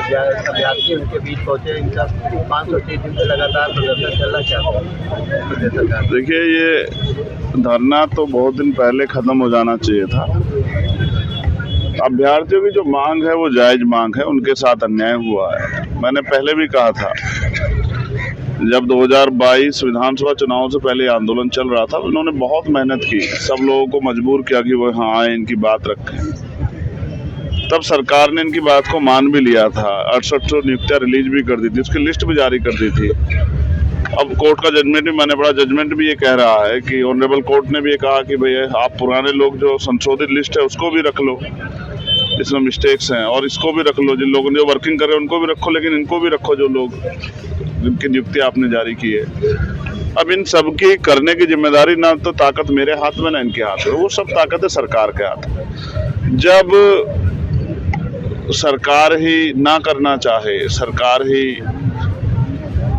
अभ्यर्थी उनके बीच पहुंचे, इनका 530 दिन से लगातार प्रदर्शन चल रहा चाहता है। देखिए, ये धरना तो बहुत दिन पहले खत्म हो जाना चाहिए था। अभ्यर्थियों की जो मांग है वो जायज मांग है, उनके साथ अन्याय हुआ है। मैंने पहले भी कहा था, जब 2022 विधानसभा चुनाव से पहले आंदोलन चल रहा था, उन्होंने बहुत मेहनत की, सब लोगों को मजबूर किया कि वो यहाँ आए, इनकी बात रखें। तब सरकार ने इनकी बात को मान भी लिया था, 68 नियुक्तियां रिलीज भी कर दी थी, उसकी लिस्ट भी जारी कर दी थी। अब कोर्ट का जजमेंट भी मैंने पढ़ा, जजमेंट भी ये कह रहा है कि ऑनरेबल कोर्ट ने भी ये कहा कि भैया आप पुराने लोग जो संशोधित लिस्ट है उसको भी रख लो, इसमें मिस्टेक्स हैं, और इसको भी रख लो, जिन लोगों ने जो वर्किंग कर रहे हैं उनको भी रखो, लेकिन इनको भी रखो जो लोग जिनकी नियुक्ति आपने जारी की है। अब इन सब की करने की जिम्मेदारी ना तो ताकत मेरे हाथ में ना इनके हाथ में, वो सब ताकत है सरकार के हाथ में। जब सरकार ही ना करना चाहे, सरकार ही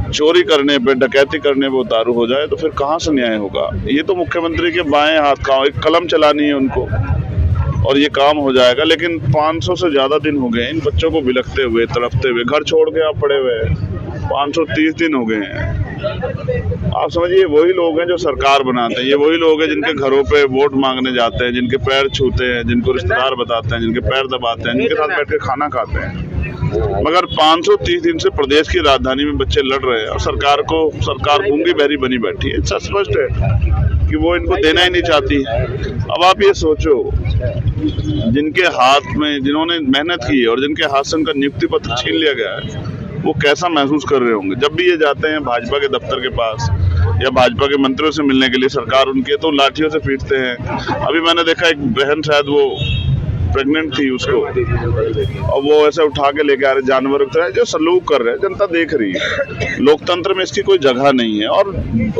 चोरी करने पे, डकैती करने पे उतारू हो जाए, तो फिर कहाँ से न्याय होगा। ये तो मुख्यमंत्री के बाएं हाथ का एक कलम चलानी है उनको, और ये काम हो जाएगा। लेकिन 500 से ज्यादा दिन हो गए इन बच्चों को बिलखते हुए, तड़पते हुए, घर छोड़ के आप पड़े हुए हैं। 530 दिन हो गए हैं। आप समझिए, वही लोग हैं जो सरकार बनाते हैं, ये वही लोग हैं जिनके घरों पे वोट मांगने जाते हैं, जिनके पैर छूते हैं, जिनको रिश्तेदार बताते हैं, जिनके पैर दबाते हैं, जिनके साथ बैठ के खाना खाते हैं। मगर 530 दिन से प्रदेश की राजधानी में बच्चे लड़ रहे हैं और सरकार गूंगी बहरी बनी बैठी है। स्पष्ट है कि वो इनको देना ही नहीं चाहती। अब आप ये सोचो, जिनके हाथ में, जिन्होंने मेहनत की है और जिनके हाथ से उनका नियुक्ति पत्र छीन लिया गया है, वो कैसा महसूस कर रहे होंगे। जब भी ये जाते हैं भाजपा के दफ्तर के पास या भाजपा के मंत्रियों से मिलने के लिए सरकार उनके, तो लाठियों से पीटते हैं। अभी मैंने देखा एक बहन, शायद वो प्रेग्नेंट थी, उसको और वो ऐसे उठा के लेके आ रहे, जानवर की तरह जो सलूक कर रहे हैं। जनता देख रही है। लोकतंत्र में इसकी कोई जगह नहीं है और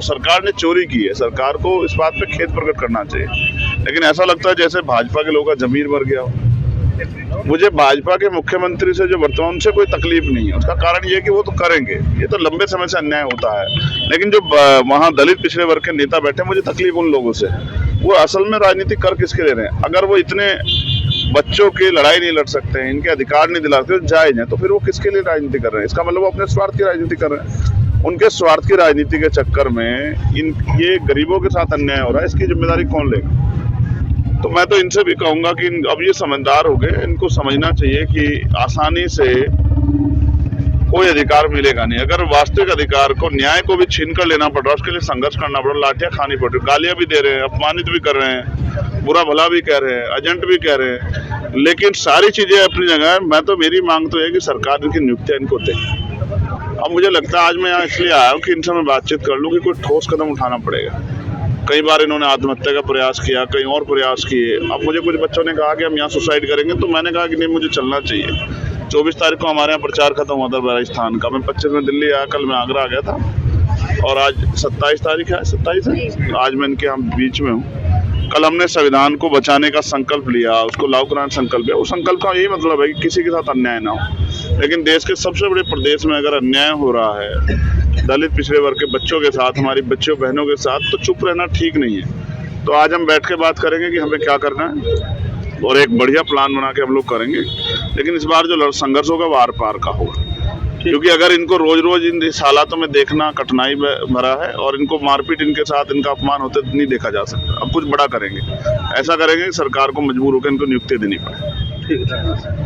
सरकार ने चोरी की है। सरकार को इस बात पे खेद प्रकट करना चाहिए, लेकिन ऐसा लगता है जैसे भाजपा के लोगों का जमीर मर गया हो। मुझे भाजपा के मुख्यमंत्री से जो वर्तमान से कोई तकलीफ नहीं है। उसका कारण ये है कि वो तो करेंगे, ये तो लंबे समय से अन्याय होता है। लेकिन जो वहाँ दलित पिछड़े वर्ग के नेता बैठे, मुझे तकलीफ उन लोगों से। वो असल में राजनीति कर किसके ले रहे हैं। अगर वो इतने बच्चों की लड़ाई नहीं लड़ सकते हैं, इनके अधिकार नहीं दिला सकते, जायज है, तो फिर वो किसके लिए राजनीति कर रहे हैं। इसका मतलब वो अपने स्वार्थ की राजनीति कर रहे हैं। उनके स्वार्थ की राजनीति के चक्कर में ये गरीबों के साथ अन्याय हो रहा है। इसकी जिम्मेदारी कौन लेगा। तो मैं तो इनसे भी कहूंगा कि अब ये समझदार हो गए, इनको समझना चाहिए कि आसानी से कोई अधिकार मिलेगा नहीं। अगर वास्तविक अधिकार को, न्याय को भी छीन कर लेना पड़ रहा है, उसके लिए संघर्ष करना पड़ रहा है, लाठियां खानी पड़ रही, गालियां भी दे रहे हैं, अपमानित भी कर रहे हैं, बुरा भला भी कह रहे हैं, एजेंट भी कह रहे हैं, लेकिन सारी चीजें अपनी जगह है। मैं तो, मेरी मांग तो है कि सरकार इनकी नियुक्तियां इनको दे। अब मुझे लगता है आज मैं यहाँ इसलिए आया हूँ कि इनसे मैं बातचीत कर लूँ कि कोई ठोस कदम उठाना पड़ेगा। कई बार इन्होंने आत्महत्या का प्रयास किया, कई और प्रयास किए। अब मुझे कुछ बच्चों ने कहा कि हम यहाँ सुसाइड करेंगे, तो मैंने कहा कि नहीं, मुझे चलना चाहिए। 24 तारीख को हमारे यहाँ प्रचार खत्म हुआ था राजस्थान का। मैं 25 में दिल्ली आया, कल मैं आगरा आ गया था, और आज 27 तारीख है, 27 है, आज मैं इनके यहाँ बीच में हूँ। कल हमने संविधान को बचाने का संकल्प लिया, उसको लागू कराने का संकल्प लिया। उस संकल्प का यही मतलब है कि किसी के साथ अन्याय ना हो। लेकिन देश के सबसे बड़े प्रदेश में अगर अन्याय हो रहा है दलित पिछड़े वर्ग के बच्चों के साथ, हमारी बच्चों बहनों के साथ, तो चुप रहना ठीक नहीं है। तो आज हम बैठ के बात करेंगे कि हमें क्या करना है, और एक बढ़िया प्लान बना के हम लोग करेंगे। लेकिन इस बार जो संघर्ष होगा वो आर पार का होगा, क्योंकि अगर इनको रोज रोज इन हालातों में देखना कठिनाई भरा है, और इनको मारपीट, इनके साथ इनका अपमान होते नहीं देखा जा सकता। अब कुछ बड़ा करेंगे, ऐसा करेंगे सरकार को मजबूर होकर इनको नियुक्ति देनी पड़े। ठीक है।